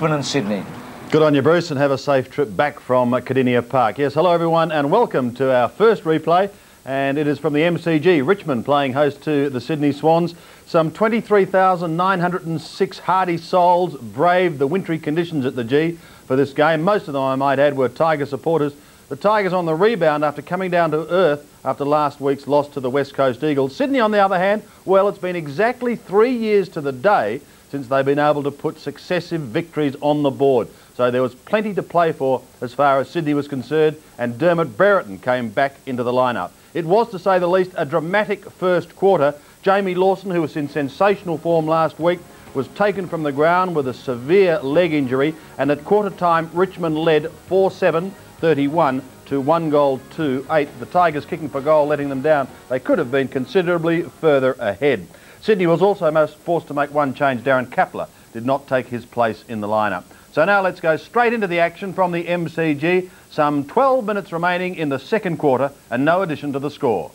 Richmond and Sydney. Good on you, Bruce, and have a safe trip back from Cardinia Park. Yes, hello everyone and welcome to our first replay, and it is from the MCG. Richmond playing host to the Sydney Swans. Some 23,906 hardy souls braved the wintry conditions at the G for this game. Most of them, I might add, were Tiger supporters. The Tigers on the rebound after coming down to earth after last week's loss to the West Coast Eagles. Sydney, on the other hand, well, it's been exactly 3 years to the day since they've been able to put successive victories on the board. So there was plenty to play for as far as Sydney was concerned, and DERMOTT BRERETON came back into the lineup. It was, to say the least, a dramatic first quarter. Jamie Lawson, who was in sensational form last week, was taken from the ground with a severe leg injury, and at quarter time Richmond led 4-7-31 to 1-2-8. The Tigers kicking for goal, letting them down. They could have been considerably further ahead. Sydney was also most forced to make one change. Darren Kapler did not take his place in the lineup. So now let's go straight into the action from the MCG. Some 12 minutes remaining in the second quarter and no addition to the score.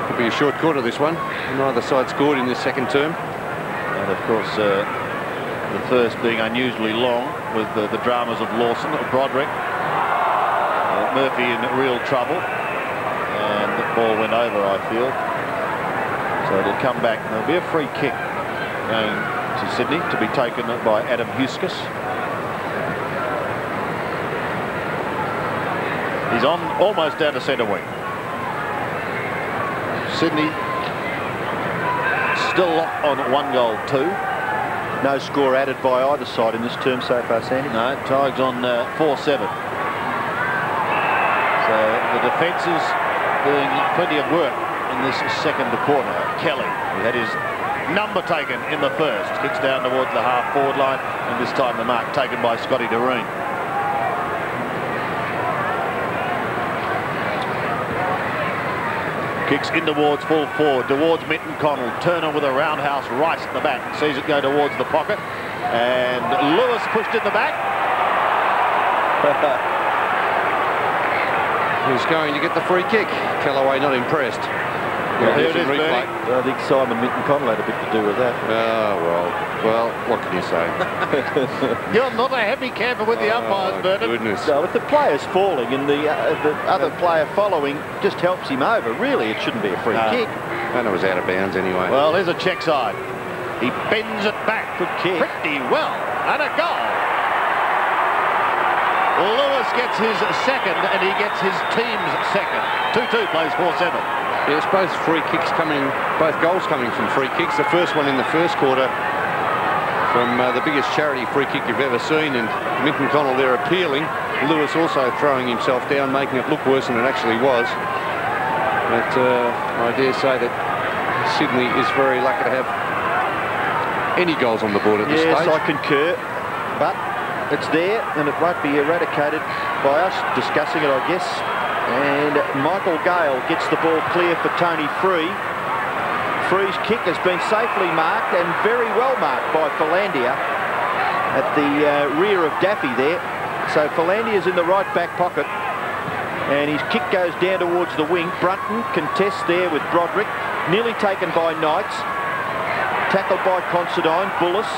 Could be a short quarter, this one. Neither side scored in this second term. And of course, the first being unusually long with the dramas of Lawson, of Broderick. Murphy in real trouble. And the ball went over, I feel. So it'll come back and there'll be a free kick going to Sydney to be taken by Adam Huskus. He's on almost down to centre wing. Sydney still on 1-2. No score added by either side in this term so far, Sandy. No, Tiges on 4-7. So the defence is doing plenty of work in this second quarter. Kelly, who had his number taken in the first, kicks down towards the half-forward line, and this time the mark taken by Scotty Doreen. Kicks in towards full forward, towards Minton Connell. Turner with a roundhouse right at the back. Sees it go towards the pocket. And Lewis pushed in the back. Who's going to get the free kick? Callaway not impressed. Well, here it is, Bernie. I think Simon Minton Connell had a bit to do with that. Oh, well, what can you say? You're not a happy camper with the umpires, Bernard. Goodness. So if the player's falling and the other player following just helps him over, really it shouldn't be a free kick. And it was out of bounds anyway. Well, there's a check side. He bends it back. Good kick. Pretty well. And a goal. Lewis gets his second, and he gets his team's second. 2-2 plays 4-7. Yes, both goals coming from free kicks. The first one in the first quarter from the biggest charity free kick you've ever seen, and Minton Connell there appealing. Lewis also throwing himself down, making it look worse than it actually was. But I dare say that Sydney is very lucky to have any goals on the board at this stage. Yes, I concur, but it's there and it won't be eradicated by us discussing it, I guess. And Michael Gale gets the ball clear for Tony Free. Free's kick has been safely marked and very well marked by Philandia at the rear of Daffy there. So Philandia's in the right back pocket and his kick goes down towards the wing. Brunton contests there with Broderick, nearly taken by Knights. Tackled by Considine, Bullis.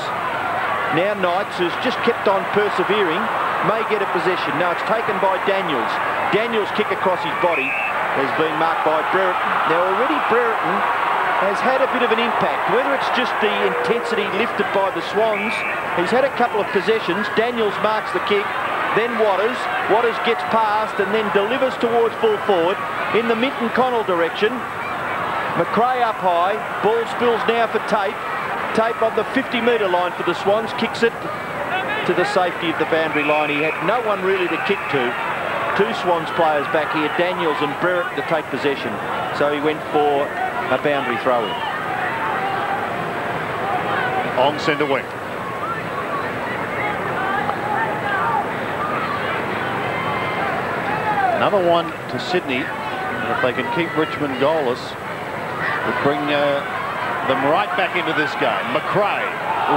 Now Knights has just kept on persevering, may get a possession. No, it's taken by Daniels. Daniels' kick across his body has been marked by Brereton. Now already Brereton has had a bit of an impact, whether it's just the intensity lifted by the Swans. He's had a couple of possessions. Daniels marks the kick, then Waters. Waters gets past and then delivers towards full forward in the Minton Connell direction. McRae up high, ball spills now for Tate. Tate on the 50-metre line for the Swans, kicks it to the safety of the boundary line. He had no one really to kick to. Two Swans players back here, Daniels and Brereton, to take possession. So he went for a boundary throw-in. On centre wing. Another one to Sydney. And if they can keep Richmond goalless, would bring them right back into this game. McRae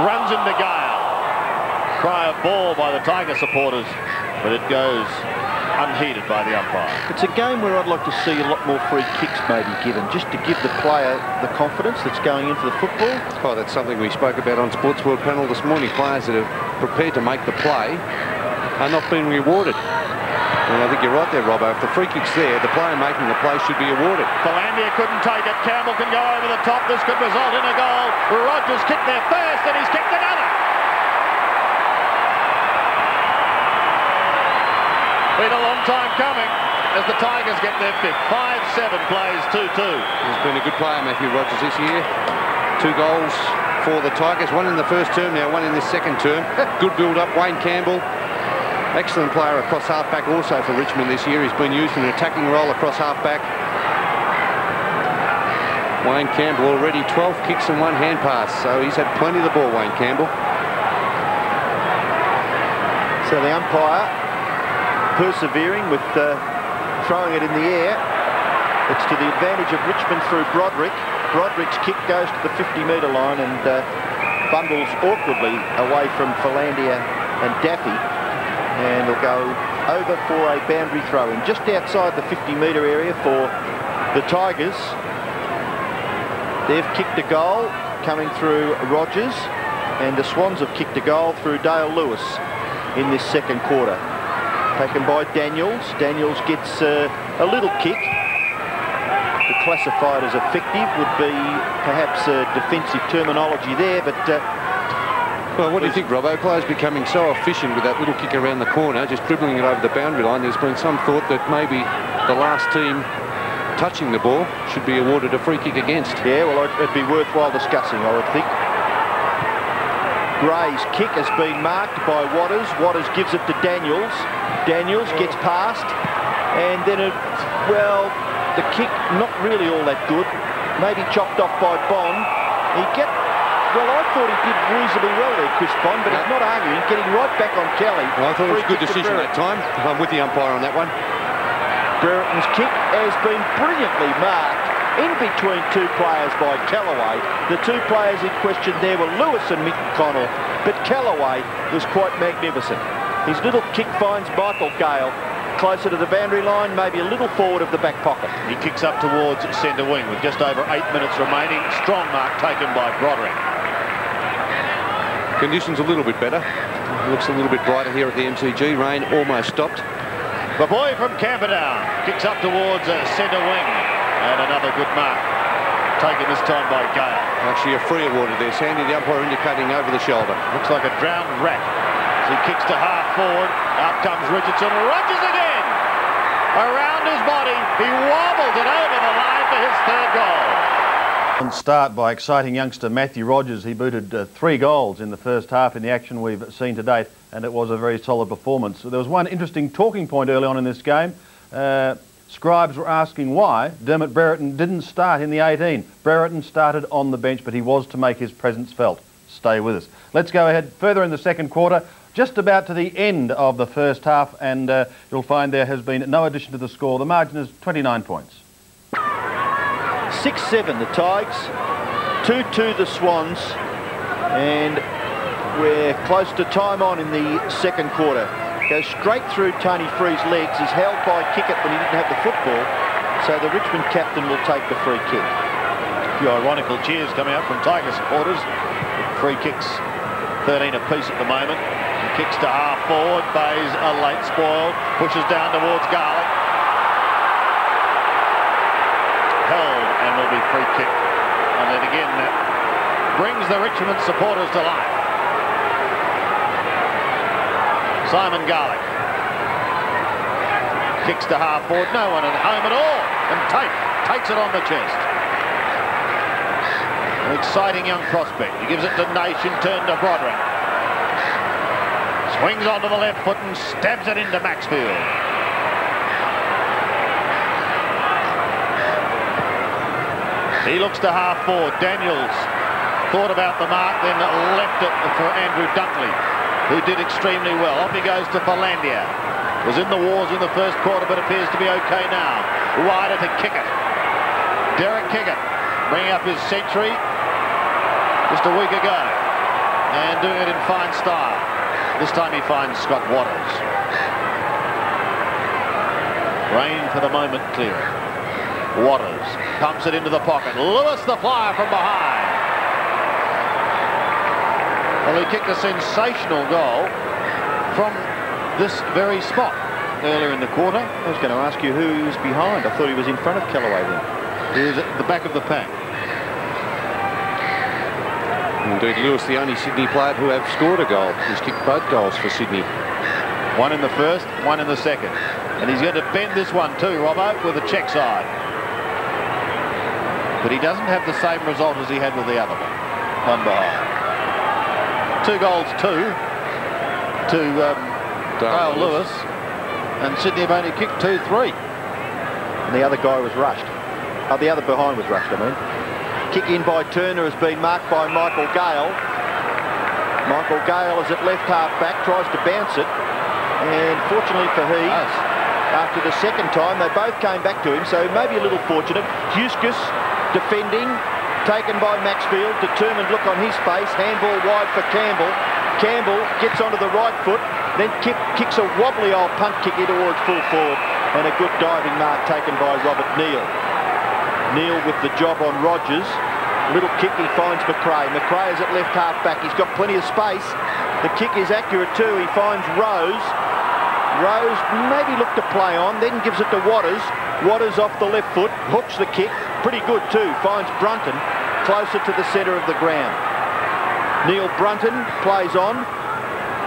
runs into Gale. Cry of ball by the Tiger supporters, but it goes unheeded by the umpire. It's a game where I'd like to see a lot more free kicks maybe given, just to give the player the confidence that's going into the football. Oh, that's something we spoke about on Sports World panel this morning. Players that are prepared to make the play are not being rewarded. And I think you're right there, Robbo. If the free kick's there, the player making the play should be awarded. Philandia couldn't take it. Campbell can go over the top. This could result in a goal. Rogers kicked there first, and he's kicked another. Been a long time coming as the Tigers get their fifth. 5-7 plays 2-2. He's been a good player, Matthew Rogers, this year. 2 goals for the Tigers. 1 in the first term now, 1 in this second term. Good build-up. Wayne Campbell. Excellent player across half-back also for Richmond this year. He's been used in an attacking role across half-back. Wayne Campbell already 12 kicks and 1 hand pass, so he's had plenty of the ball, Wayne Campbell. So the umpire persevering with throwing it in the air. It's to the advantage of Richmond through Broderick. Broderick's kick goes to the 50-metre line and bundles awkwardly away from Philandia and Daffy. And he'll go over for a boundary throw-in just outside the 50-metre area for the Tigers. They've kicked a goal coming through Rogers, and the Swans have kicked a goal through Dale Lewis in this second quarter. Taken by Daniels. Daniels gets a little kick. To classify it as effective would be perhaps defensive terminology there, but well, what do you think, Robbo? Players becoming so efficient with that little kick around the corner, just dribbling it over the boundary line. There's been some thought that maybe the last team touching the ball should be awarded a free kick against. Yeah, well, it'd be worthwhile discussing, I would think. Gray's kick has been marked by Waters. Waters gives it to Daniels. Daniels gets past, and then the kick not really all that good. Maybe chopped off by Bond. Well, I thought he did reasonably well there, Chris Bond, but he's not arguing, getting right back on Kelly. Well, I thought it was a good decision that time. I'm with the umpire on that one. Brereton's kick has been brilliantly marked in between 2 players by Callaway. The 2 players in question there were Lewis and Mick Connell, but Callaway was quite magnificent. His little kick finds Michael Gale closer to the boundary line, maybe a little forward of the back pocket. He kicks up towards centre wing with just over 8 minutes remaining. Strong mark taken by Broderick. Conditions a little bit better. Looks a little bit brighter here at the MCG. Rain almost stopped. The boy from Camperdown kicks up towards centre wing. And another good mark taken this time by Gale. Actually a free awarded there, Sandy, the umpire indicating over the shoulder. Looks like a drowned rat. As he kicks to half forward. Out comes Richardson. Rogers again! Around his body. He wobbles it over the line for his 3rd goal. Start by exciting youngster Matthew Rogers. He booted 3 goals in the first half in the action we've seen to date, and it was a very solid performance. There was one interesting talking point early on in this game. Scribes were asking why Dermott Brereton didn't start in the 18. Brereton started on the bench, but he was to make his presence felt. Stay with us. Let's go ahead further in the second quarter, just about to the end of the first half, and you'll find there has been no addition to the score. The margin is 29 points. 6-7 the Tigers, 2-2 the Swans, and we're close to time on in the second quarter. Goes straight through Tony Free's legs. He's held by Kickett when he didn't have the football, so the Richmond captain will take the free kick. A few ironical cheers coming out from Tiger supporters. Free kicks, 13 apiece at the moment. He kicks to half forward, bays a late spoil, pushes down towards Garlick. Held and will be free kick. And then again, that brings the Richmond supporters to life. Simon Garlick kicks to half forward, no one at home at all, and Tate takes it on the chest. An exciting young prospect. He gives it to Nation, turn to Broderick. Swings onto the left foot and stabs it into Maxfield. He looks to half forward. Daniels thought about the mark, then left it for Andrew Dunkley, who did extremely well. Off he goes to Philandia. Was in the wars in the first quarter, but appears to be okay now. Wider to Kickett. Derek Kickett bringing up his century just a week ago, and doing it in fine style. This time he finds Scott Waters. Rain for the moment clear. Waters pumps it into the pocket. Lewis the flyer from behind. Well, he kicked a sensational goal from this very spot earlier in the quarter. I was going to ask you who he was behind. I thought he was in front of Callaway then. He was at the back of the pack. Indeed, Lewis, the only Sydney player who have scored a goal. He's kicked both goals for Sydney. One in the first, one in the second. And he's going to bend this one too, Robbo, with the check side. But he doesn't have the same result as he had with the other one behind. 2 goals, 2 to Dale Lewis. And Sydney have only kicked 2-3. And the other guy was rushed. Oh, the other behind was rushed, I mean. Kick in by Turner has been marked by Michael Gale. Michael Gale is at left half back, tries to bounce it. And fortunately for Heath, after the second time, they both came back to him, so maybe a little fortunate. Huskus defending, taken by Maxfield, determined look on his face, handball wide for Campbell. Campbell gets onto the right foot, then kicks a wobbly old punt kick in towards full forward, and a good diving mark taken by Robert Neal. Neal with the job on Rogers. Little kick, he finds McRae. McRae is at left half back. He's got plenty of space. The kick is accurate too. He finds Rose. Rose maybe looked to play on, then gives it to Waters. Waters off the left foot, hooks the kick. Pretty good too. Finds Brunton closer to the centre of the ground. Neil Brunton plays on.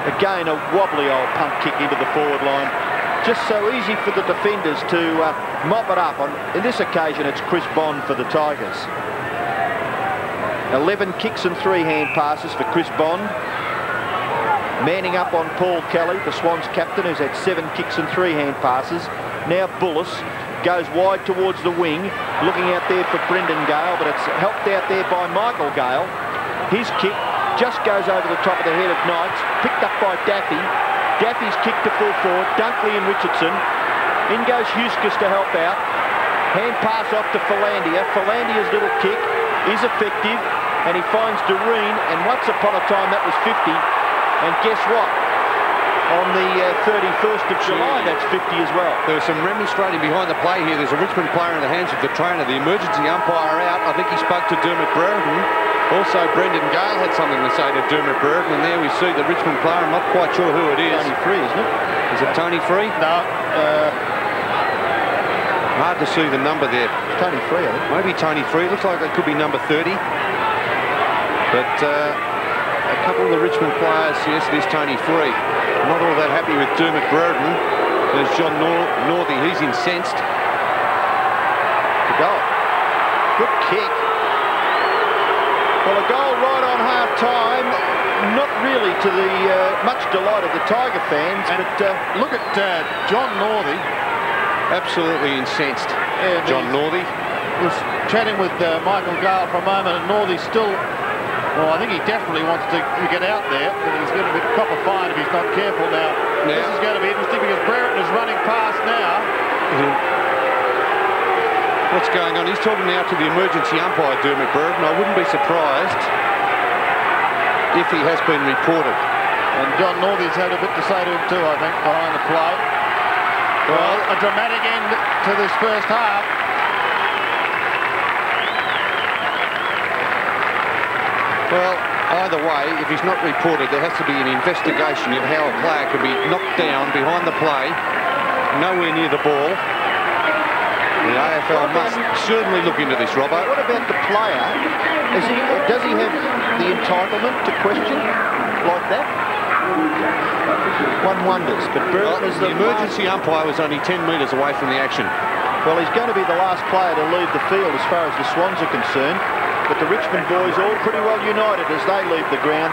Again, a wobbly old pump kick into the forward line. Just so easy for the defenders to mop it up. In this occasion, it's Chris Bond for the Tigers. 11 kicks and 3 hand passes for Chris Bond. Manning up on Paul Kelly, the Swans captain, who's had 7 kicks and 3 hand passes. Now Bullis goes wide towards the wing, looking out there for Brendan Gale, but it's helped out there by Michael Gale. His kick just goes over the top of the head of Knights, picked up by Daffy. Daffy's kick to full forward, Dunkley and Richardson. In goes Huskus to help out. Hand pass off to Philandia. Philandia's little kick is effective, and he finds Doreen, and once upon a time that was 50. And guess what? On the 31st of July, that's 50 as well. There's some remonstrating behind the play here. There's a Richmond player in the hands of the trainer. The emergency umpire out. I think he spoke to Dermott Brereton. Also, Brendan Gale had something to say to Dermott Brereton. And there we see the Richmond player. I'm not quite sure who it is. Tony Free, isn't it? Is it Tony Free? No. Hard to see the number there. Tony Free, I think. Maybe Tony Free. Looks like it could be number 30. But a couple of the Richmond players, yes, it is Tony Free. Not all that happy with Dermott Brereton. There's John Northey. He's incensed. The goal. Good kick. Well, a goal right on half-time. Not really to the much delight of the Tiger fans, and but look at John Northey. Absolutely incensed. Yeah, John Northey was chatting with Michael Gale for a moment, and Northey still, well, I think he definitely wants to get out there, but he's going to be copper fine if he's not careful now. This is going to be interesting because Brereton is running past now. What's going on? He's talking now to the emergency umpire, Dermott Brereton. I wouldn't be surprised if he has been reported. And John Northey's had a bit to say to him too, I think, behind the play. Well, a dramatic end to this first half. Well, either way, if he's not reported, there has to be an investigation of how a player can be knocked down behind the play, nowhere near the ball. The AFL must certainly look into this, Robbo. What about the player? Does he have the entitlement to question like that? One wonders, but Brereton is the emergency umpire was only 10 metres away from the action. Well, he's going to be the last player to leave the field as far as the Swans are concerned. But the Richmond boys all pretty well united as they leave the ground.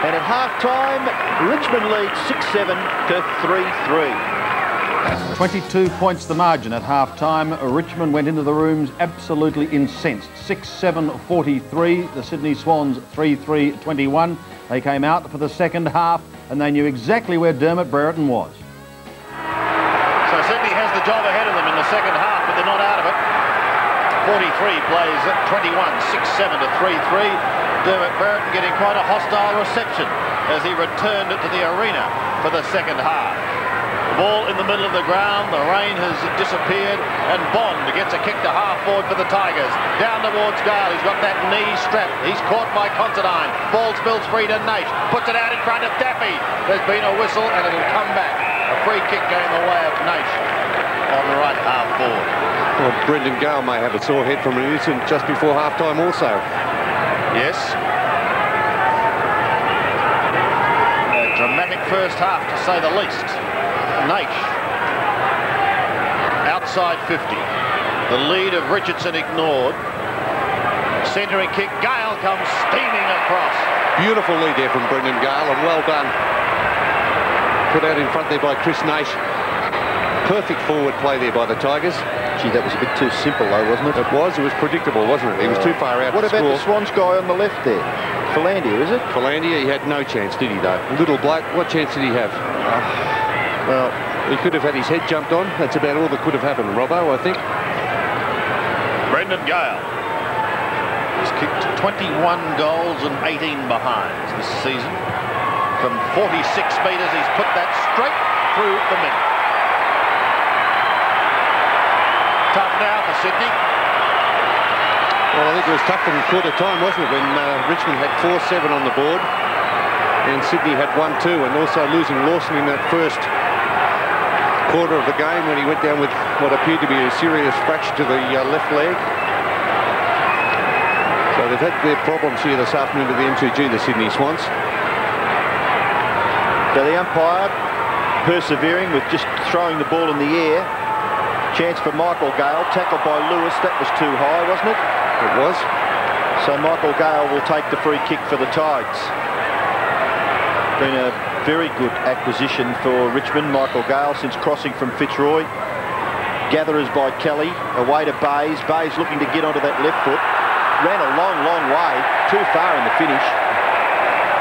And at half-time, Richmond leads 6-7 to 3-3. 22 points the margin at half-time. Richmond went into the rooms absolutely incensed. 6-7-43. The Sydney Swans 3-3-21. They came out for the second half and they knew exactly where Dermott Brereton was. So Sydney has the job ahead of them in the second half, but they're not out of it. 43 plays at 21, 6-7 to 3-3. Dermott Brereton getting quite a hostile reception as he returned to the arena for the second half. Ball in the middle of the ground, the rain has disappeared, and Bond gets a kick to half forward for the Tigers. Down towards Gale, he's got that knee strap. He's caught by Considine. Ball spills free to Naish, puts it out in front of Daffy. There's been a whistle and it'll come back. A free kick going the way of Naish on the right half forward. Well, Brendan Gale may have a sore head from an incident just before half-time also. Yes. A dramatic first half, to say the least. Naish, outside 50. The lead of Richardson ignored. Centering kick, Gale comes steaming across. Beautiful lead there from Brendan Gale, and well done. Put out in front there by Chris Naish. Perfect forward play there by the Tigers. Gee, that was a bit too simple though, wasn't it? It was predictable, wasn't it? He was too far out What to about score. the Swans guy on the left there? Philandia, is it? Philandia, he had no chance, did he, though? Little bloke, what chance did he have? Well, he could have had his head jumped on. That's about all that could have happened, Robbo, I think. Brendan Gale has kicked 21 goals and 18 behinds this season. From 46 metres, he's put that straight through the middle. Tough now for Sydney. Well, I think it was tough from quarter time, wasn't it, when Richmond had 4-7 on the board and Sydney had 1-2, and also losing Lawson in that first quarter of the game when he went down with what appeared to be a serious fracture to the left leg. So they've had their problems here this afternoon to the MCG, the Sydney Swans. So the umpire persevering with just throwing the ball in the air. Chance for Michael Gale, tackled by Lewis. That was too high, wasn't it? It was. So Michael Gale will take the free kick for the Tides. Been a very good acquisition for Richmond, Michael Gale, since crossing from Fitzroy. Gatherers by Kelly, away to Bays. Bays looking to get onto that left foot. Ran a long, long way, too far in the finish.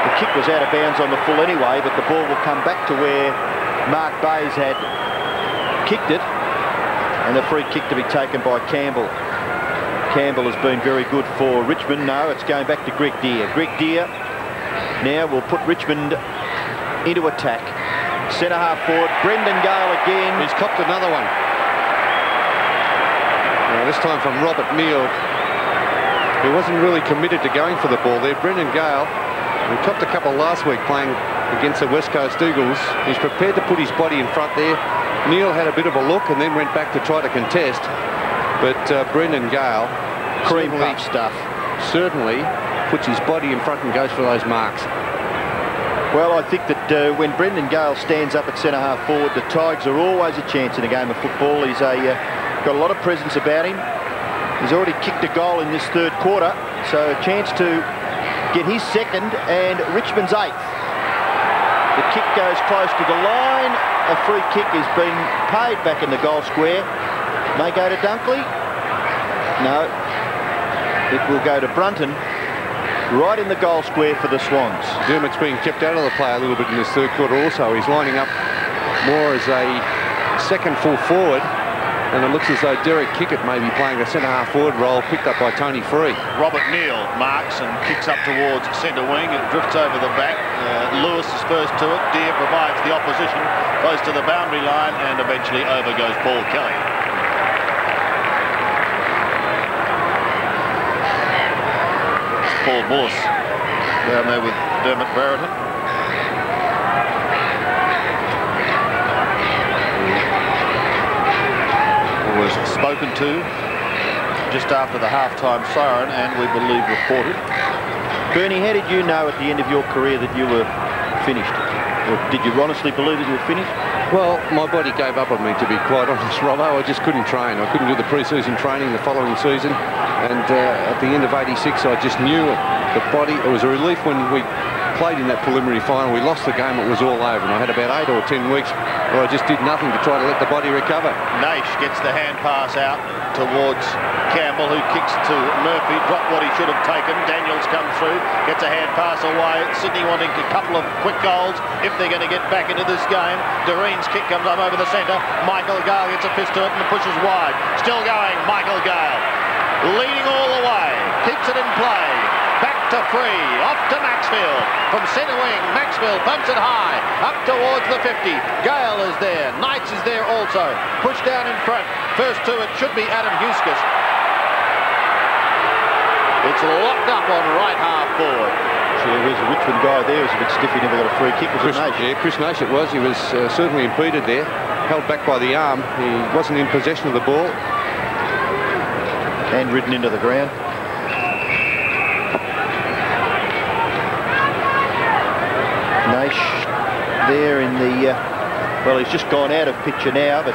The kick was out of bounds on the full anyway, but the ball will come back to where Mark Bays had kicked it. And a free kick to be taken by Campbell. Campbell has been very good for Richmond. No, it's going back to Greg Deere. Greg Deere now will put Richmond into attack. Centre half forward, Brendan Gale again. He's copped another one. Now, this time from Robert Neal. He wasn't really committed to going for the ball there. Brendan Gale, he copped a couple last week playing against the West Coast Eagles. He's prepared to put his body in front there. Neil had a bit of a look and then went back to try to contest. But Brendan Gale, cream puff stuff, certainly puts his body in front and goes for those marks. Well, I think that when Brendan Gale stands up at centre half forward, the Tigers are always a chance in a game of football. He's got a lot of presence about him. He's already kicked a goal in this third quarter, so a chance to get his second and Richmond's eighth. The kick goes close to the line. A free kick is being paid back in the goal square. May go to Dunkley. No, it will go to Brunton. Right in the goal square for the Swans. Dermott's being kept out of the play a little bit in this third quarter also. He's lining up more as a second full forward. And it looks as though Derek Kickett may be playing a centre-half forward role, picked up by Tony Free. Robert Neal marks and kicks up towards centre wing. It drifts over the back. Lewis is first to it. Deere provides the opposition, close to the boundary line, and eventually over goes Paul Kelly. Paul Bullis down there with DERMOTT BRERETON. Was spoken to just after the half-time siren and we believe reported. Bernie, how did you know at the end of your career that you were finished? Or did you honestly believe that you were finished? Well, my body gave up on me, to be quite honest, Robbo. I just couldn't train. I couldn't do the pre-season training the following season. And at the end of '86, I just knew it. The body, it was a relief when we played in that preliminary final. We lost the game, it was all over. And I had about 8 or 10 weeks where I just did nothing to try to let the body recover. Naish gets the hand pass out towards Campbell, who kicks to Murphy, dropped what he should have taken. Daniels comes through, gets a hand pass away. Sydney wanting a couple of quick goals if they're going to get back into this game. Doreen's kick comes up over the centre. Michael Gale gets a fist to it and pushes wide. Still going, Michael Gale. Leading all the way, keeps it in play. Back to Free. Off to Maxfield. From centre wing, Maxfield bumps it high. Up towards the 50. Gale is there. Knights is there also. Pushed down in front. First two, it should be Adam Huskus. It's locked up on right half forward. Yeah, there's a Richmond guy there. It was a bit stiff. He never got a free kick. Was it Nash? Yeah, Chris Nash it was. He was certainly impeded there. Held back by the arm. He wasn't in possession of the ball. And ridden into the ground. Nash there in the... well, he's just gone out of picture now, but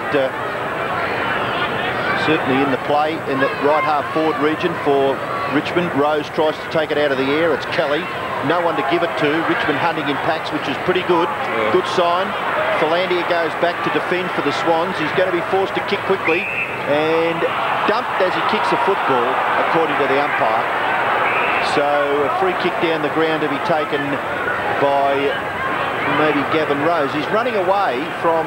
certainly in the play in the right half forward region for Richmond. Rose tries to take it out of the air. It's Kelly. No one to give it to. Richmond hunting in packs, which is pretty good. Yeah. Good sign. Philandia goes back to defend for the Swans. He's going to be forced to kick quickly and dumped as he kicks the football, according to the umpire. So a free kick down the ground to be taken by maybe Gavin Rose. He's running away from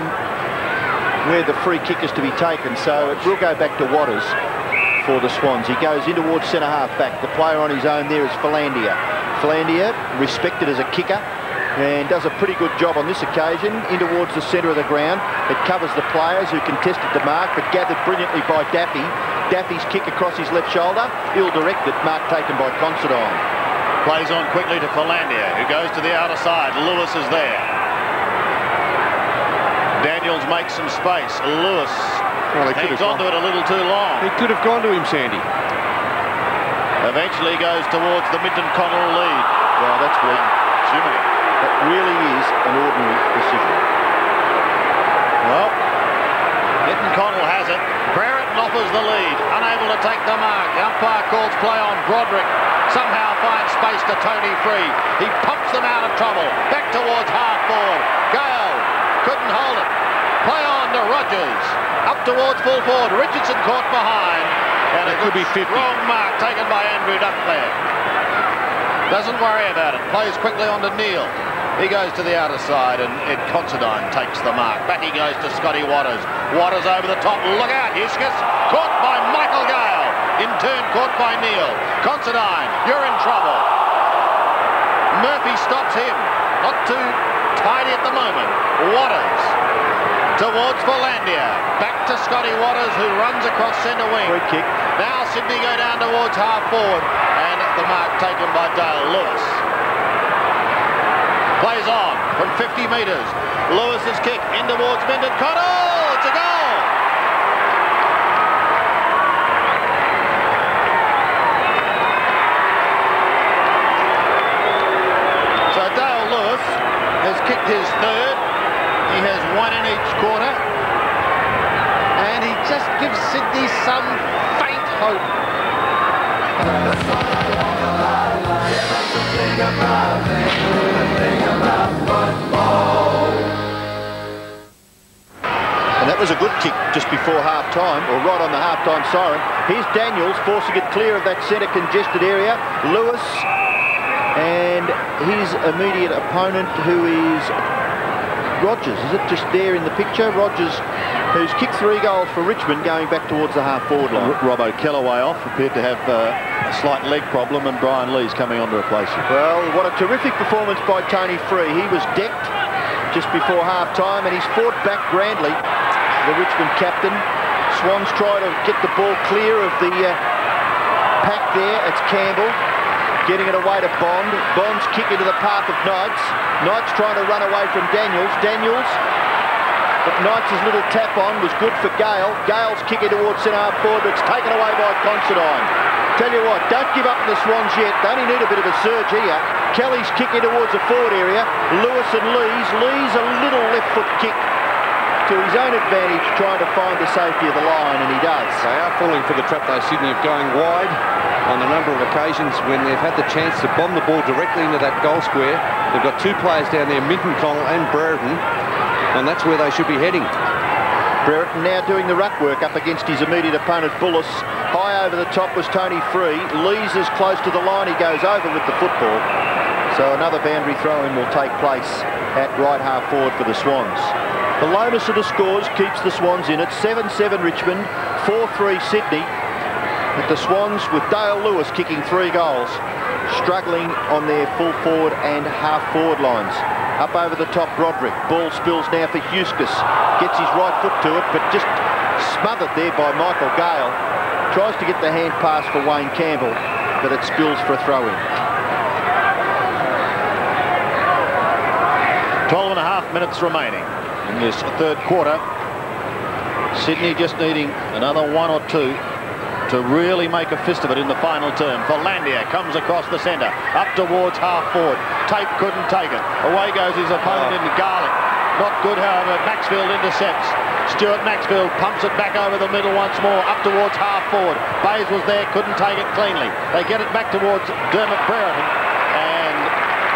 where the free kick is to be taken, so it will go back to Waters for the Swans. He goes in towards centre half back. The player on his own there is Philandia. Philandia, respected as a kicker, and does a pretty good job on this occasion, in towards the centre of the ground. It covers the players who contested the mark, but gathered brilliantly by Daffy. Daffy's kick across his left shoulder, ill-directed, mark taken by Considine. Plays on quickly to Philandia, who goes to the outer side. Lewis is there. Daniels makes some space. Lewis hangs onto it a little too long. He could have gone to him, Sandy. Eventually goes towards the Minton-Connell lead. Well, that's weak. Jiminy. That really is an ordinary decision. Well, Minton-Connell has it. Brereton offers the lead. Unable to take the mark. The umpire calls play on. Broderick somehow finds space to Tony Free. He pumps them out of trouble. Back towards half forward. Gale couldn't hold it. Play on to Rogers. Up towards full forward. Richardson caught behind. And it could be 50. Wrong mark taken by Andrew Duckland. Doesn't worry about it. Plays quickly on to Neil. He goes to the outer side and Ed Considine takes the mark. Back he goes to Scotty Waters. Waters over the top. Look out, Huskus. Caught by Michael Gale. In turn caught by Neil. Considine, you're in trouble. Murphy stops him. Not too tidy at the moment. Waters towards Philandia. Back to Scotty Waters, who runs across centre wing. Free kick. Now Sydney go down towards half forward. And the mark taken by Dale Lewis. Plays on from 50 metres. Lewis's kick in towards Minton-Connell. It's a goal. So Dale Lewis has kicked his third. He has one in each quarter. And he just gives Sydney some faint hope. And that was a good kick just before half-time, or right on the half-time siren. Here's Daniels forcing it clear of that centre congested area. Lewis and his immediate opponent, who is Rogers. Is it just there in the picture? Rogers, who's kicked 3 goals for Richmond, going back towards the half-forward line. Robbo Kellaway off, appeared to have a slight leg problem, and Brian Lee's coming on to replace him. Well, what a terrific performance by Tony Free. He was decked just before half-time, and he's fought back grandly, the Richmond captain. Swans try to get the ball clear of the pack there. It's Campbell getting it away to Bond. Bond's kick into the path of Knights. Knights trying to run away from Daniels. Daniels, but Knights' little tap on was good for Gale. Gale's kicking towards centre half forward, but it's taken away by Considine. Tell you what, don't give up the Swans yet. They only need a bit of a surge here. Kelly's kicking towards the forward area. Lewis and Lee's a little left foot kick to his own advantage, trying to find the safety of the line, and he does. They are falling for the trap, though, Sydney, of going wide on a number of occasions when they've had the chance to bomb the ball directly into that goal square. They've got 2 players down there, Minton-Connell and Brereton, and that's where they should be heading. Brereton now doing the ruck work up against his immediate opponent, Bullis. High over the top was Tony Free. Lees is close to the line. He goes over with the football. So another boundary throw-in will take place at right half forward for the Swans. The lowness of the scores keeps the Swans in it. 7-7 Richmond, 4-3 Sydney. With the Swans with Dale Lewis kicking 3 goals struggling on their full forward and half forward lines. Up over the top, Broderick. Ball spills now for Huskus. Gets his right foot to it, but just smothered there by Michael Gale. Tries to get the hand pass for Wayne Campbell, but it spills for a throw-in. 12.5 minutes remaining in this third quarter. Sydney just needing another one or two to really make a fist of it in the final term. Philandia comes across the centre, up towards half forward. Tate couldn't take it. Away goes his opponent into Garlick. Not good, however. Maxfield intercepts. Stuart Maxfield pumps it back over the middle once more, up towards half forward. Bayes was there, couldn't take it cleanly. They get it back towards DERMOTT BRERETON, and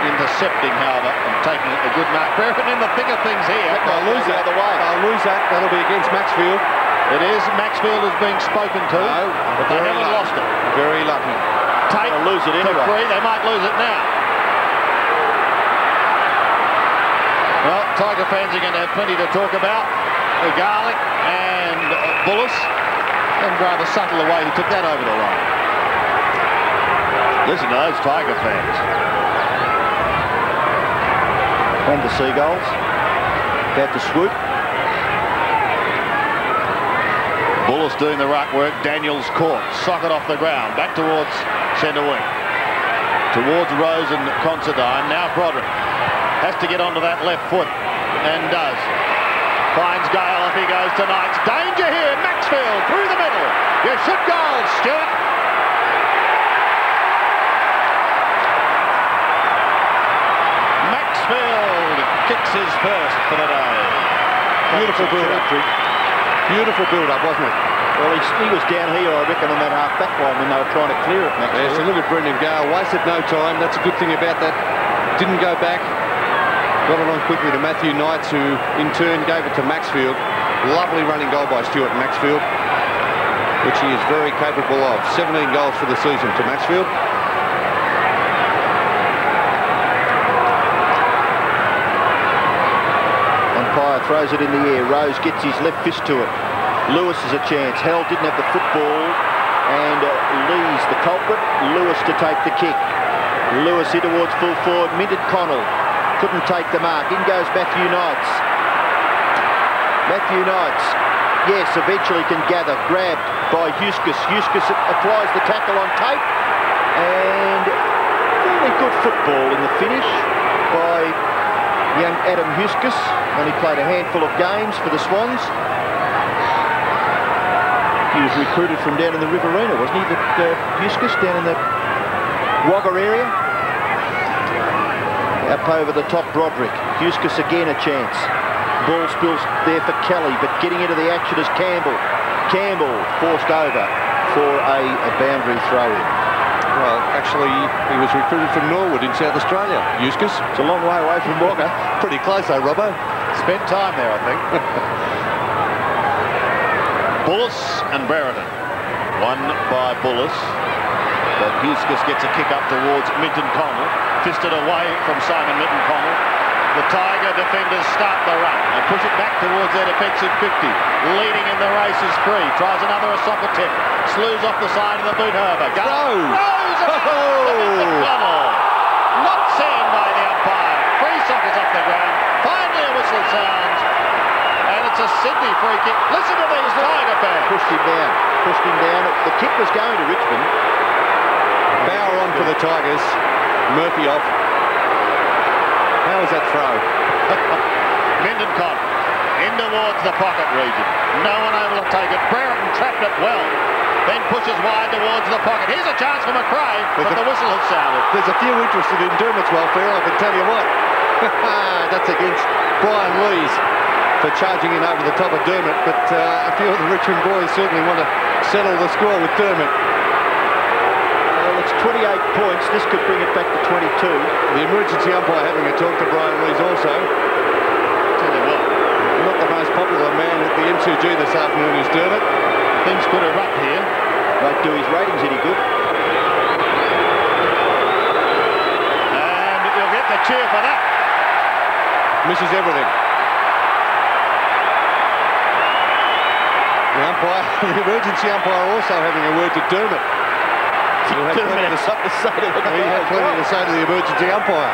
intercepting, however, and taking a good mark. BRERETON in the thick of things here. They'll lose that. They'll lose that. That'll be against Maxfield. It is. Maxfield is being spoken to, but they haven't lost it. Very lucky. Tate They'll lose it anyway. to Free. They might lose it now. Well, Tiger fans are going to have plenty to talk about. Garlick and Bullis, and rather subtle the way he took that over the line. Listen to those Tiger fans. On the Seagulls. About to swoop. Bullis doing the ruck work. Daniels caught. Socket off the ground. Back towards centre wing. Towards Rose and Considine. Now Broderick has to get onto that left foot, and does. Finds Gale, off he goes tonight. Danger here, Maxfield through the middle. You should goal, Stuart. Maxfield kicks his first for the day. Beautiful build-up. Beautiful build-up, wasn't it? Well, he was down here, I reckon, on that half-back line when they were trying to clear it, Maxfield. Yeah, so look at Brendan Gale. Wasted no time. That's a good thing about that. Didn't go back. Got it on quickly to Matthew Knights, who in turn gave it to Maxfield. Lovely running goal by Stuart Maxfield, which he is very capable of. 17 goals for the season to Maxfield. Umpire throws it in the air. Rose gets his left fist to it. Lewis has a chance. Hell didn't have the football, and Lee's the culprit. Lewis to take the kick. Lewis here towards full forward. Minted Connell. Couldn't take the mark. In goes Matthew Knights. Matthew Knights, yes, eventually can gather. Grabbed by Huskus. Huskus applies the tackle on Tate. And fairly good football in the finish by young Adam Huskus. Only played a handful of games for the Swans. He was recruited from down in the Riverina, wasn't he? Huskus down in the Wagga area. Up over the top, Broderick. Huskus again a chance. Ball spills there for Kelly, but getting into the action is Campbell. Campbell forced over for a boundary throw-in. Well, actually, he was recruited from Norwood in South Australia. Huskus. It's a long way away from Wagga. Pretty close though, Robbo. Spent time there, I think. Bullis and Brereton. One by Bullis, but Huskus gets a kick up towards Minton Connell. Fisted away from Simon Minton Connell. The Tiger defenders start the run. They push it back towards their defensive 50. Leading in the race is Free. Tries another Asoppa tip. Slews off the side of the boot, however. Rose! Minton Connell. Not seen by the umpire. Free sockets off the ground. Finally a whistle sounds. And it's a Sydney free kick. Listen to these Tiger fans. Pushed him down. Pushed him down. The kick was going to Richmond. Bauer on for the Tigers. Murphy off. How was that throw? Minton Connell in towards the pocket region. No one able to take it. Brereton trapped it well. Then pushes wide towards the pocket. Here's a chance for McRae, but the whistle has sounded. There's a few interested in Dermott's welfare, I can tell you what. That's against Brian Lees for charging in over the top of Dermott, but a few of the Richmond boys certainly want to settle the score with Dermott. It's 28 points. This could bring it back to 22. The emergency umpire having a talk to Brian Lees also. Tell you what, Not the most popular man at the MCG this afternoon is Dermott. things could erupt here. Won't do his ratings any good. And you'll get the cheer for that. Misses everything. The umpire, the emergency umpire also having a word to Dermott. He'll have plenty to say to the emergency umpire.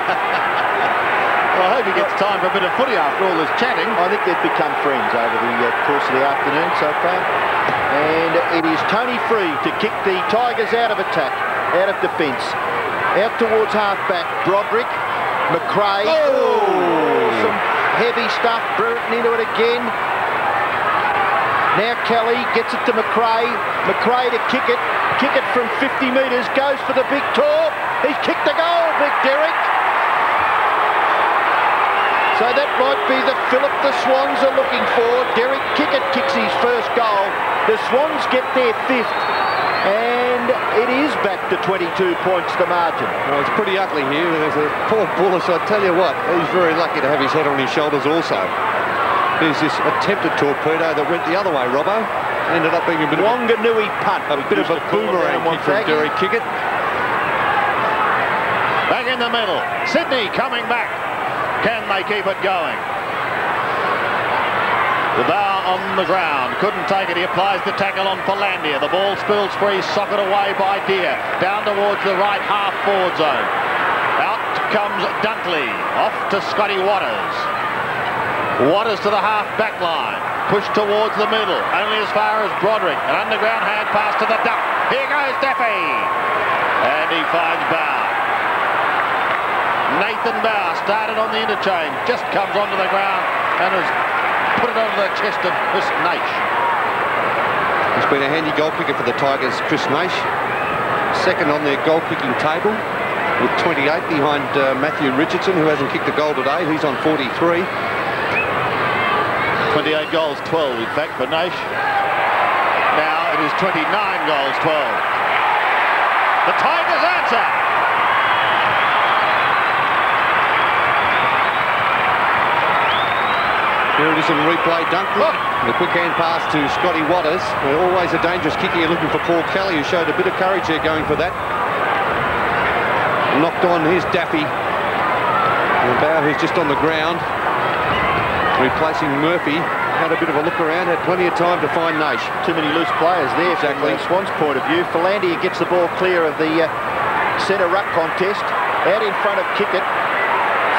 Well, I hope he gets time for a bit of footy after all this chatting. I think they've become friends over the course of the afternoon so far. And it is Tony Free to kick the Tigers out of attack, out of defence. Out towards half-back, Broderick, McRae. Oh! Some heavy stuff, Brereton into it again. Now Kelly gets it to McRae. McRae to kick it from 50 metres, goes for the big tour. He's kicked the goal, Big Derek. So that might be the Phillip the Swans are looking for. Derek Kickett kicks his first goal. The Swans get their 5th. And it is back to 22 points the margin. Well, it's pretty ugly here. There's a poor Bullis, I tell you what. He's very lucky to have his head on his shoulders also. There's this attempted torpedo that went the other way, Robbo. Ended up being a bit Wanganui punt. A bit of a boomerang kick from Derek Kickett. Back in the middle. Sydney coming back. Can they keep it going? The bow on the ground. Couldn't take it. He applies the tackle on Philandia. The ball spills free. Socket away by Deer. Down towards the right half forward zone. Out comes Dunkley. Off to Scotty Waters. Waters to the half-back line. Pushed towards the middle. Only as far as Broderick. An underground hand pass to the duck. Here goes Daffy. And he finds Bow. Nathan Bow started on the interchange. Just comes onto the ground and has put it onto the chest of Chris Naish. He's been a handy goal kicker for the Tigers, Chris Naish. Second on their goal-kicking table with 28 behind Matthew Richardson, who hasn't kicked a goal today. He's on 43. 28 goals, 12 in fact for Naish. Now it is 29 goals, 12. The Tigers answer. Here it is in replay. Dunkley, the quick hand pass to Scotty Waters. Always a dangerous kicker. You're looking for Paul Kelly, who showed a bit of courage there going for that. Knocked on, here's Daffy. And Bow, who's just on the ground, replacing Murphy. Had a bit of a look around, had plenty of time to find Naish. Too many loose players there from the Swans' point of view. Philandia gets the ball clear of the centre ruck contest. Out in front of Kickett.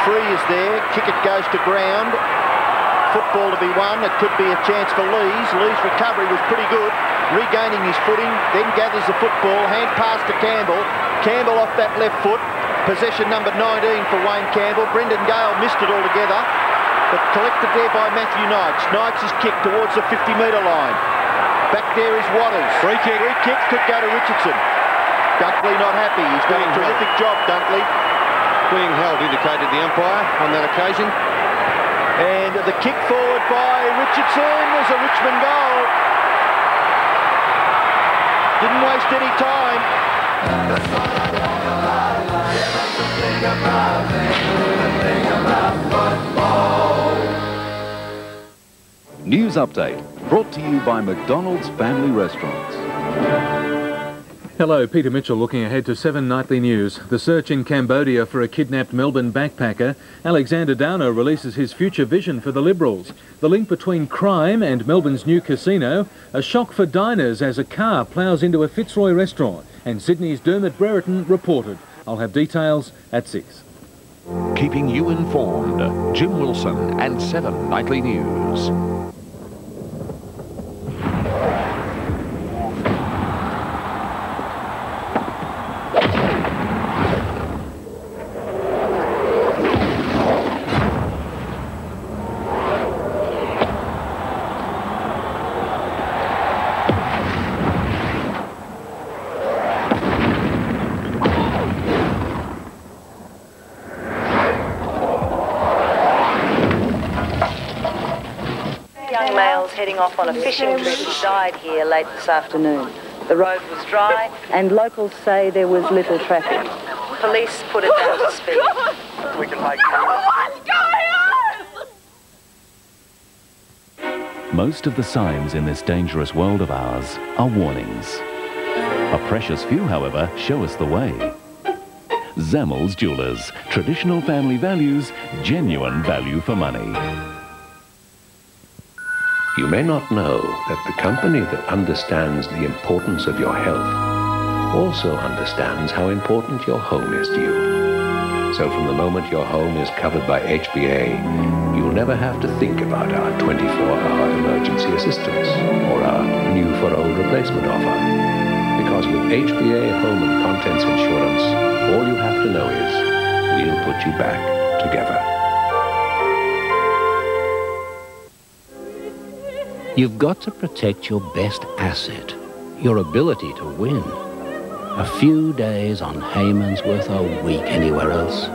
Free is there. Kickett goes to ground. Football to be won. It could be a chance for Lees. Lees' recovery was pretty good. Regaining his footing, then gathers the football. Hand pass to Campbell. Campbell off that left foot. Possession number 19 for Wayne Campbell. Brendan Gale missed it altogether, but collected there by Matthew Knights. Knights is kicked towards the 50-metre line. Back there is Waters. Free kick. Free kick could go to Richardson. Dunkley not happy. He's done a terrific job, Dunkley. Being held, indicated the umpire on that occasion. And the kick forward by Richardson is a Richmond goal. Didn't waste any time. News update brought to you by McDonald's Family Restaurants. Hello, Peter Mitchell looking ahead to 7 Nightly News. The search in Cambodia for a kidnapped Melbourne backpacker. Alexander Downer releases his future vision for the Liberals. The link between crime and Melbourne's new casino. A shock for diners as a car ploughs into a Fitzroy restaurant. And Sydney's Dermott Brereton reported. I'll have details at 6. Keeping you informed, Jim Wilson and 7 Nightly News. Heading off on a fishing trip died here late this afternoon. The road was dry and locals say there was little traffic. Police put it down to speed. We can make what's going on? Most of the signs in this dangerous world of ours are warnings. A precious few, however, show us the way. Zammel's Jewelers. Traditional family values, genuine value for money. You may not know that the company that understands the importance of your health also understands how important your home is to you. So from the moment your home is covered by HBA, you'll never have to think about our 24-hour emergency assistance or our new for old replacement offer. Because with HBA Home and Contents Insurance, all you have to know is we'll put you back together. You've got to protect your best asset, your ability to win. A few days on Hayman's worth a week anywhere else.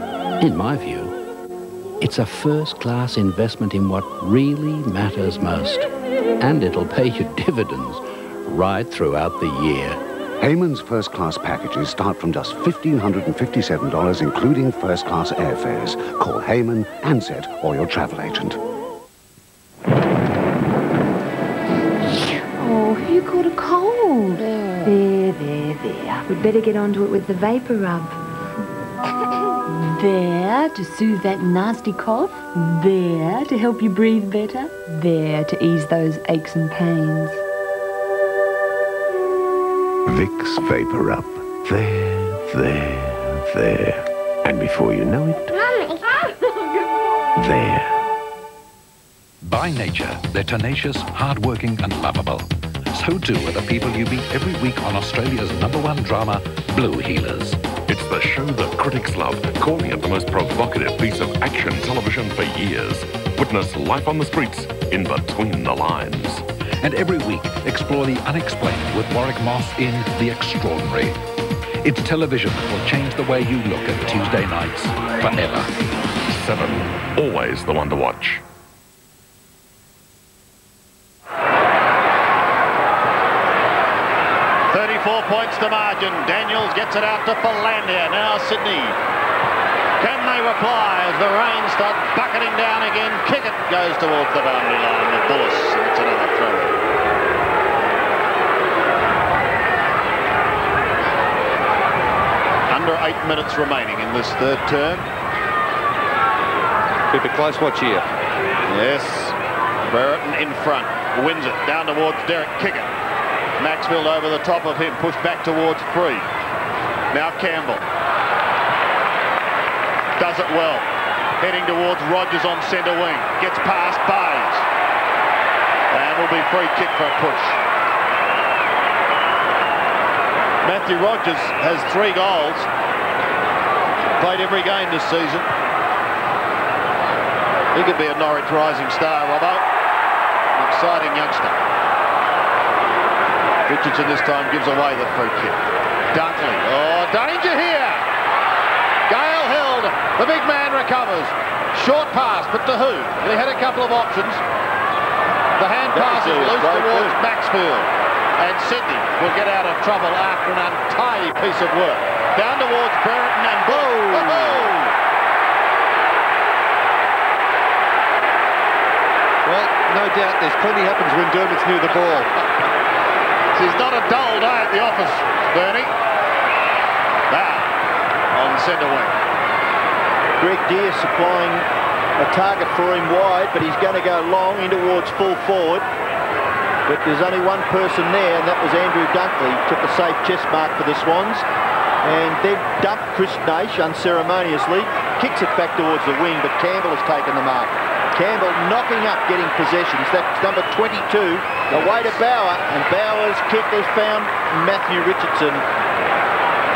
In my view, it's a first-class investment in what really matters most. And it'll pay you dividends right throughout the year. Hayman's first-class packages start from just $1,557, including first-class airfares. Call Hayman, Ansett, or your travel agent. Oh, you caught a cold. There. We'd better get onto it with the vapor rub. There, to soothe that nasty cough. There, to help you breathe better. There, to ease those aches and pains. Vicks Vapor Rub. There. And before you know it, there. By nature, they're tenacious, hard-working and lovable. So too are the people you meet every week on Australia's #1 drama, Blue Heelers. It's the show that critics love, calling it the most provocative piece of action television for years. Witness life on the streets in between the lines. And every week, explore the unexplained with Warwick Moss in The Extraordinary. It's television that will change the way you look at Tuesday nights forever. 7, always the one to watch. 34 points to margin. Daniels gets it out to Philandia. Now Sydney. Can they reply as the rain starts bucketing down again? Kick it goes towards the boundary line with Bullis, and it's another throw. Under 8 minutes remaining in this third term. Keep a close watch here. Yes. Brereton in front. Wins it down towards Derek Kicker. Maxfield over the top of him, pushed back towards Free. Now Campbell. Does it well. Heading towards Rogers on centre wing. Gets past Bayes. And will be free kick for a push. Matthew Rogers has 3 goals. Played every game this season. He could be a Norwich rising star, Robbo. An exciting youngster. Richardson this time gives away the free kick. Dunkley. Oh, danger here. Gale held. The big man recovers. Short pass, but to who? He had a couple of options. The hand pass is loose towards Maxfield. And Sydney will get out of trouble after an untidy piece of work. Down towards Brereton and Well, no doubt there's plenty happens when Dermott's near the ball. It's not a dull day at the office, Bernie. Now, on centre wing. Greg Deere supplying a target for him wide, but he's going to go long in towards full forward. But there's only one person there, and that was Andrew Dunkley. Took a safe chest mark for the Swans. And then dumped Chris Naish unceremoniously. Kicks it back towards the wing, but Campbell has taken the mark. Campbell knocking up, getting possessions. That's number 22, away to Bauer, and Bauer's kick has found Matthew Richardson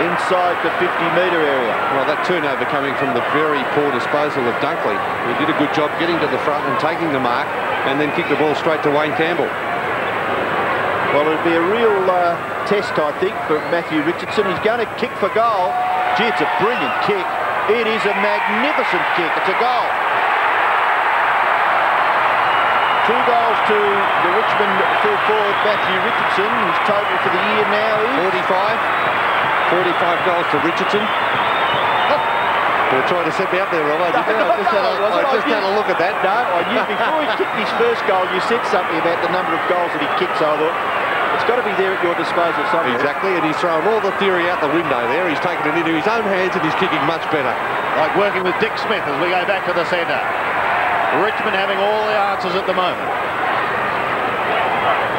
inside the 50-metre area. Well, that turnover coming from the very poor disposal of Dunkley, who did a good job getting to the front and taking the mark, and then kicked the ball straight to Wayne Campbell. Well, it'll be a real test, I think, for Matthew Richardson. He's going to kick for goal. Gee, it's a brilliant kick. It is a magnificent kick. It's a goal. 2 goals to the Richmond full forward Matthew Richardson, whose total for the year now is 45 goals to Richardson. You're trying to set me up there, Rob. I just had a look at that. No, before he kicked his first goal, you said something about the number of goals that he kicked, so I thought it's got to be there at your disposal somewhere. Exactly, and he's thrown all the theory out the window there. He's taken it into his own hands and he's kicking much better. Like working with Dick Smith as we go back to the centre. Richmond having all the answers at the moment.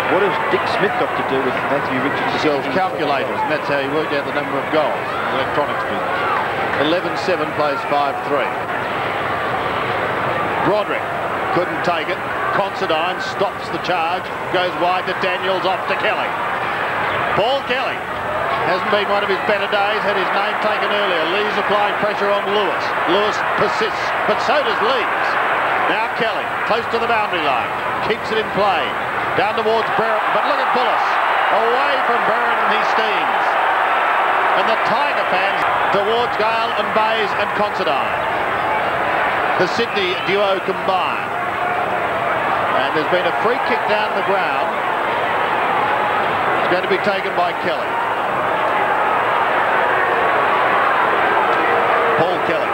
What has Dick Smith got to do with Matthew Richards? Sells calculators, and that's how he worked out the number of goals. Electronics business. 11-7 plays 5-3. Broderick couldn't take it. Considine stops the charge, goes wide to Daniels, off to Kelly. Paul Kelly hasn't been one of his better days, had his name taken earlier. Lees applying pressure on Lewis. Lewis persists, but so does Lees. Now Kelly, close to the boundary line, keeps it in play. Down towards Brereton, but look at Bullis. Away from Brereton he steams. And the Tiger fans towards Gale and Bays and Considine. The Sydney duo combined. And there's been a free kick down the ground. It's going to be taken by Kelly. Paul Kelly.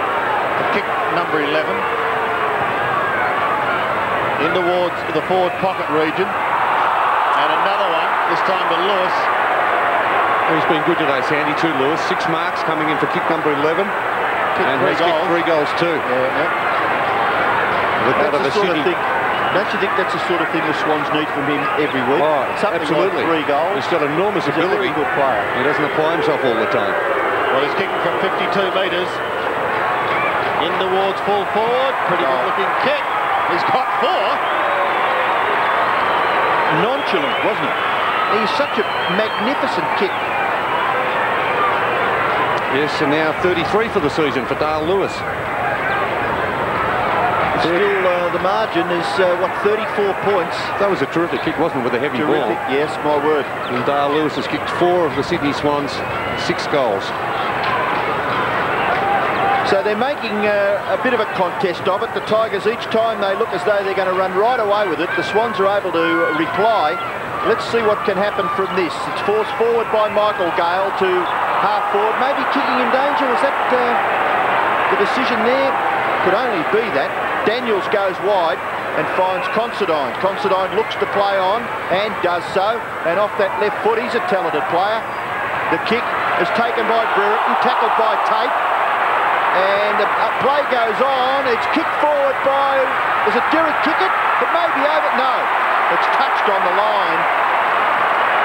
Kick number 11. In towards the forward pocket region. And another one, this time to Lewis. He's been good today, Sandy, too, Lewis. 6 marks coming in for kick number 11. And has kicked 3 goals too. That's the sort of thing. Don't you think that's the sort of thing the Swans need from him every week? Oh, something absolutely. Like 3 goals. He's got enormous ability. He's a very good player. He doesn't apply himself all the time. Well, he's kicking from 52 metres. In towards full forward. Pretty good looking kick. He's got 4. Nonchalant, wasn't it? He's such a magnificent kick. Yes, and now 33 for the season for Dale Lewis. Still, the margin is, 34 points. That was a terrific kick, wasn't it, with a heavy ball? Yes, my word. And Dale Lewis has kicked 4 of the Sydney Swans, 6 goals. So they're making a bit of a contest of it. The Tigers, each time they look as though they're going to run right away with it, the Swans are able to reply. Let's see what can happen from this. It's forced forward by Michael Gale to half forward, maybe kicking in danger. Was that the decision there? Could only be that. Daniels goes wide and finds Considine. Considine looks to play on and does so. And off that left foot, he's a talented player. The kick is taken by Brereton, tackled by Tate. And the play goes on. It's kicked forward by, is it Derek Kickett? It may be over. No, it's touched on the line.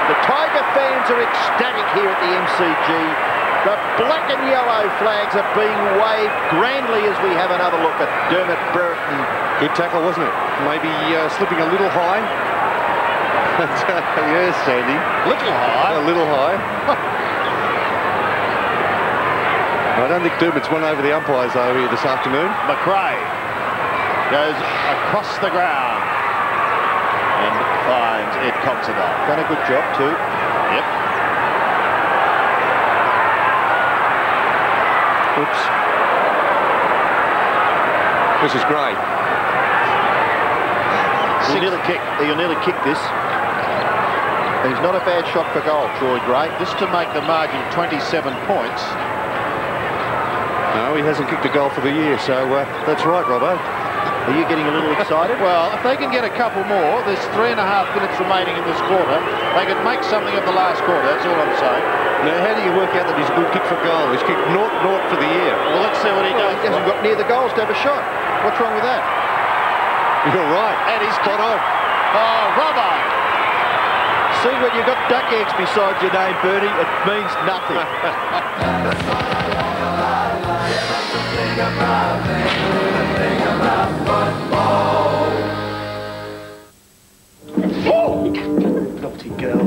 The Tiger fans are ecstatic here at the MCG. The black and yellow flags are being waved grandly as we have another look at Dermott Brereton. Good tackle, wasn't it? Maybe slipping a little high. Yes, Sandy. Little high. A little high. I don't think Dermott's won over the umpires over here this afternoon. McRae goes across the ground and finds Ed Considine. Done a good job too. Yep. Oops. This is great. He'll nearly kick this. He's not a bad shot for goal, Troy Gray. This to make the margin 27 points. No, he hasn't kicked a goal for the year, so that's right, Robbo. Are you getting a little excited? Well, if they can get a couple more, there's 3.5 minutes remaining in this quarter. They can make something of the last quarter, that's all I'm saying. Now, how do you work out that he's a good kick for goal? He's kicked 0-0 for the year. Well, let's see what he does. He hasn't got near the goals to have a shot. What's wrong with that? You're right. And he's spot on. Oh, Robbo! See, when you've got duck eggs beside your name, Bernie, it means nothing. Naughty girl.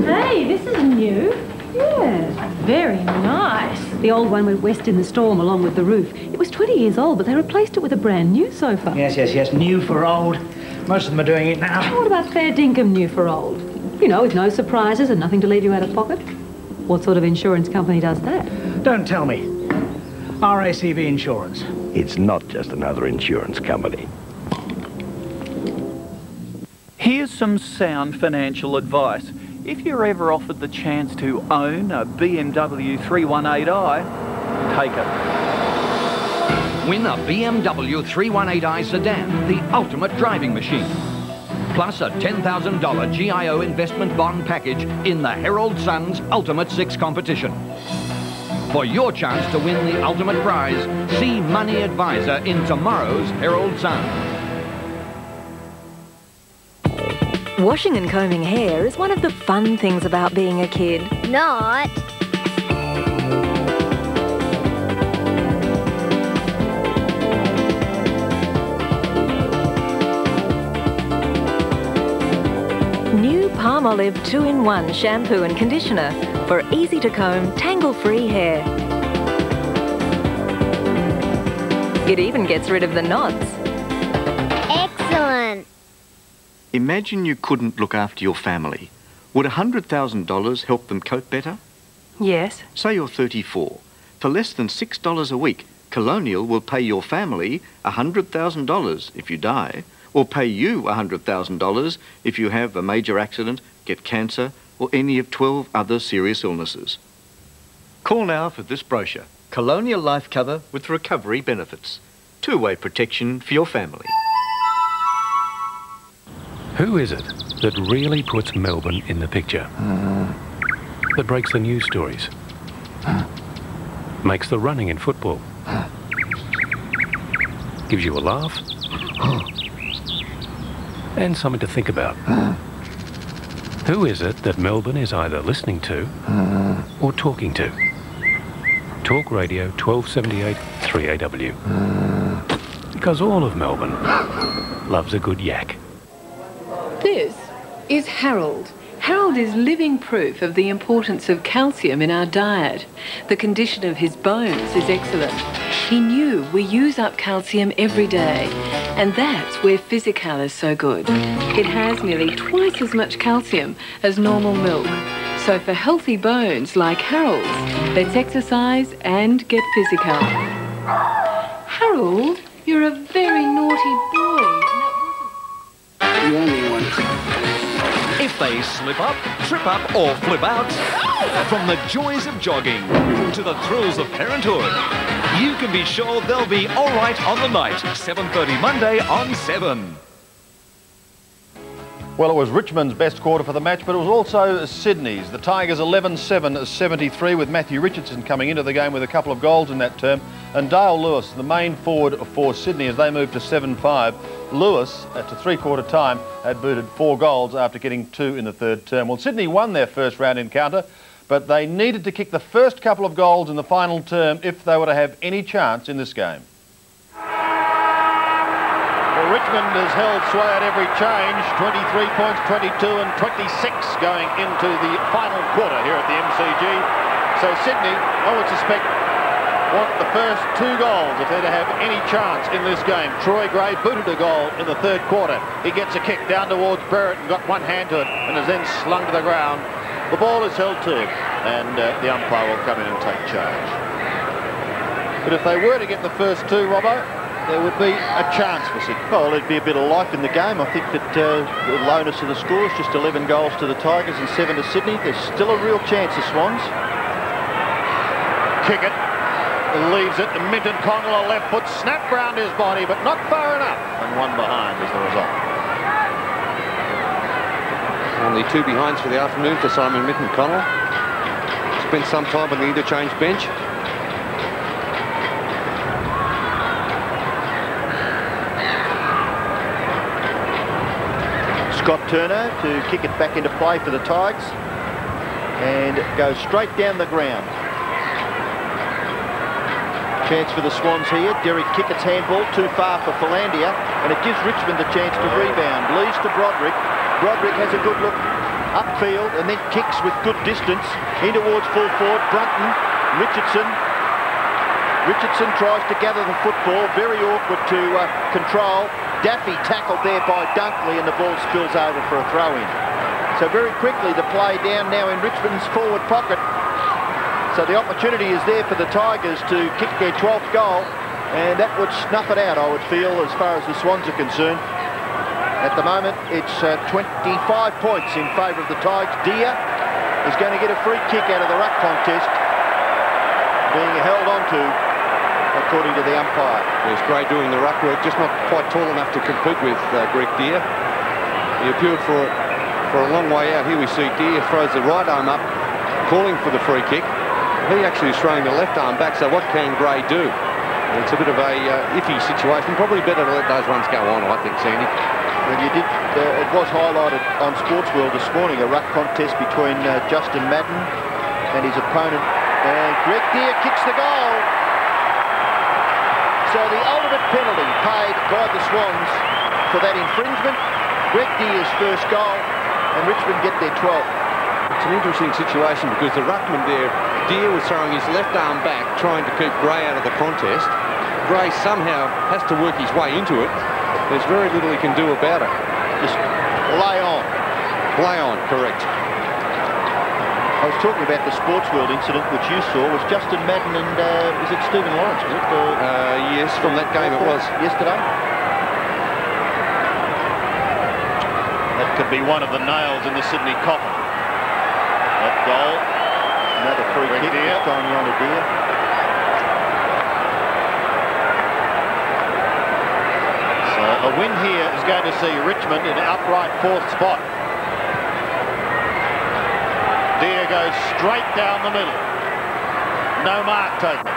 Hey, this is new. Yeah, very nice. The old one went west in the storm along with the roof. It was 20 years old, but they replaced it with a brand new sofa. Yes. New for old. Most of them are doing it now. What about fair dinkum new for old? You know, with no surprises and nothing to leave you out of pocket. What sort of insurance company does that? Don't tell me. RACV Insurance. It's not just another insurance company. Here's some sound financial advice. If you're ever offered the chance to own a BMW 318i, take it. Win a BMW 318i sedan, the ultimate driving machine. Plus a $10,000 GIO investment bond package in the Herald Sun's Ultimate 6 competition. For your chance to win the ultimate prize, see Money Advisor in tomorrow's Herald Sun. Washing and combing hair is one of the fun things about being a kid. Not. New Palmolive 2-in-1 shampoo and conditioner for easy-to-comb, tangle-free hair. It even gets rid of the knots. Excellent. Imagine you couldn't look after your family. Would $100,000 help them cope better? Yes. Say you're 34. For less than $6 a week, Colonial will pay your family $100,000 if you die, or pay you $100,000 if you have a major accident, get cancer, or any of 12 other serious illnesses. Call now for this brochure. Colonial Life Cover with recovery benefits. Two-way protection for your family. Who is it that really puts Melbourne in the picture? That breaks the news stories? Makes the running in football? Gives you a laugh? And something to think about. Who is it that Melbourne is either listening to or talking to? Talk Radio 1278 3AW. Because all of Melbourne loves a good yak. This is Harold. Harold is living proof of the importance of calcium in our diet. The condition of his bones is excellent. He knew we use up calcium every day, and that's where Physical is so good. It has nearly twice as much calcium as normal milk. So for healthy bones like Harold's, let's exercise and get physical. Harold, you're a very naughty boy. You owe me one. If they slip up, trip up or flip out, from the joys of jogging to the thrills of parenthood, you can be sure they'll be all right on the night. 7:30 Monday on 7. Well, it was Richmond's best quarter for the match, but it was also Sydney's. The Tigers 11-7-73 with Matthew Richardson coming into the game with a couple of goals in that term. And Dale Lewis, the main forward for Sydney, as they moved to 7-5. Lewis, at the three-quarter time, had booted 4 goals after getting 2 in the third term. Well, Sydney won their first round encounter, but they needed to kick the first couple of goals in the final term if they were to have any chance in this game. Well, Richmond has held sway at every change, 23 points, 22 and 26 going into the final quarter here at the MCG. So Sydney, I would suspect, want the first 2 goals if they're to have any chance in this game. Troy Gray booted a goal in the third quarter. He gets a kick down towards Brereton, got one hand to it and is then slung to the ground. The ball is held to him and the umpire will come in and take charge. But if they were to get the first 2, Robbo, there would be a chance for Sydney. Well, there'd be a bit of life in the game. I think that the lowness of the scores, just 11 goals to the Tigers and 7 to Sydney. There's still a real chance, the Swans. Kick it, leaves it, and Minton Connell, a left foot, snapped round his body, but not far enough, and one behind is the result. Only 2 behinds for the afternoon for Simon Minton Connell. Spent some time on the interchange bench. Scott Turner to kick it back into play for the Tigers and go straight down the ground. Chance for the Swans here. Derek Kickett's handball too far for Philandia, and it gives Richmond a chance to rebound. Leaves to Broderick. Broderick has a good look upfield and then kicks with good distance in towards full forward. Brunton, Richardson. Richardson tries to gather the football. Very awkward to control. Daffy tackled there by Dunkley and the ball spills over for a throw-in. So very quickly the play down now in Richmond's forward pocket. So the opportunity is there for the Tigers to kick their 12th goal, and that would snuff it out, I would feel, as far as the Swans are concerned. At the moment, it's 25 points in favour of the Tigers. Deer is going to get a free kick out of the ruck contest, being held on to, according to the umpire. There's Gray doing the ruck work, just not quite tall enough to compete with Greg Deer. He appealed for a long way out. Here we see Deer throws the right arm up, calling for the free kick. He actually is throwing the left arm back, so what can Gray do? And it's a bit of a iffy situation. Probably better to let those ones go on, I think, Sandy. And you did, it was highlighted on Sportsworld this morning, a ruck contest between Justin Madden and his opponent. And Greg Deere kicks the goal. So the ultimate penalty paid by the Swans for that infringement. Greg Deere's first goal, and Richmond get their 12th. It's an interesting situation because the ruckman there, Deere was throwing his left arm back, trying to keep Gray out of the contest. Gray somehow has to work his way into it. There's very little he can do about it. Just play on. Play on, correct. I was talking about the Sportsworld incident, which you saw, was Justin Madden and, is it Stephen Lawrence, was it? Yes, from that game it was. Yesterday. That could be one of the nails in the Sydney coffin. That goal. Another free kick, this time on a Deere. So a win here is going to see Richmond in an upright 4th spot. Deere goes straight down the middle. No mark taken.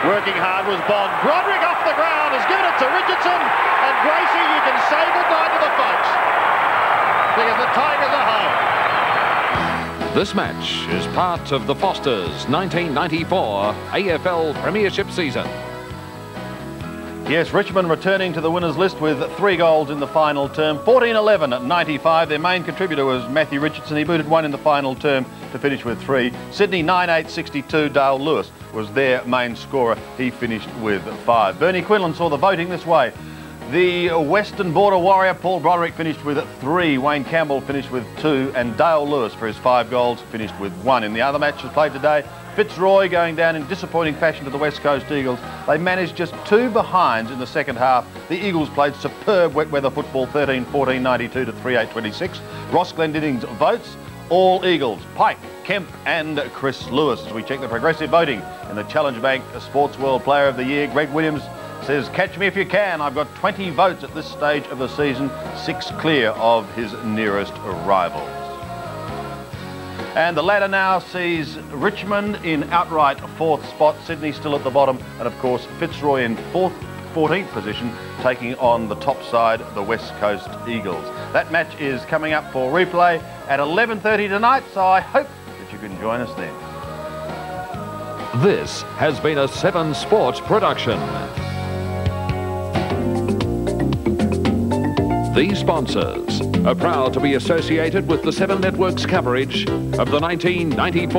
Working hard was Bond. Broderick off the ground has given it to Richardson. And Gracie, you can say goodnight to the folks, because the Tigers are home. This match is part of the Fosters' 1994 AFL Premiership season. Yes, Richmond returning to the winners list with 3 goals in the final term. 14-11 at 95. Their main contributor was Matthew Richardson. He booted 1 in the final term to finish with 3. Sydney 9-8-62. Dale Lewis was their main scorer. He finished with 5. Bernie Quinlan saw the voting this way. The Western Border Warrior, Paul Broderick, finished with 3. Wayne Campbell finished with 2. And Dale Lewis, for his 5 goals, finished with 1. In the other matches played today, Fitzroy going down in disappointing fashion to the West Coast Eagles. They managed just 2 behinds in the second half. The Eagles played superb wet weather football, 13-14, 92 to 38-26. Ross Glendinnings's votes, all Eagles, Pike, Kemp and Chris Lewis. As we check the progressive voting in the Challenge Bank Sports World Player of the Year, Greg Williams says, catch me if you can. I've got 20 votes at this stage of the season, 6 clear of his nearest rivals. And the ladder now sees Richmond in outright 4th spot, Sydney still at the bottom, and of course Fitzroy in 14th position, taking on the top side, the West Coast Eagles. That match is coming up for replay at 11:30 tonight, so I hope that you can join us then. This has been a 7 Sports production. These sponsors are proud to be associated with the 7 Network's coverage of the 1994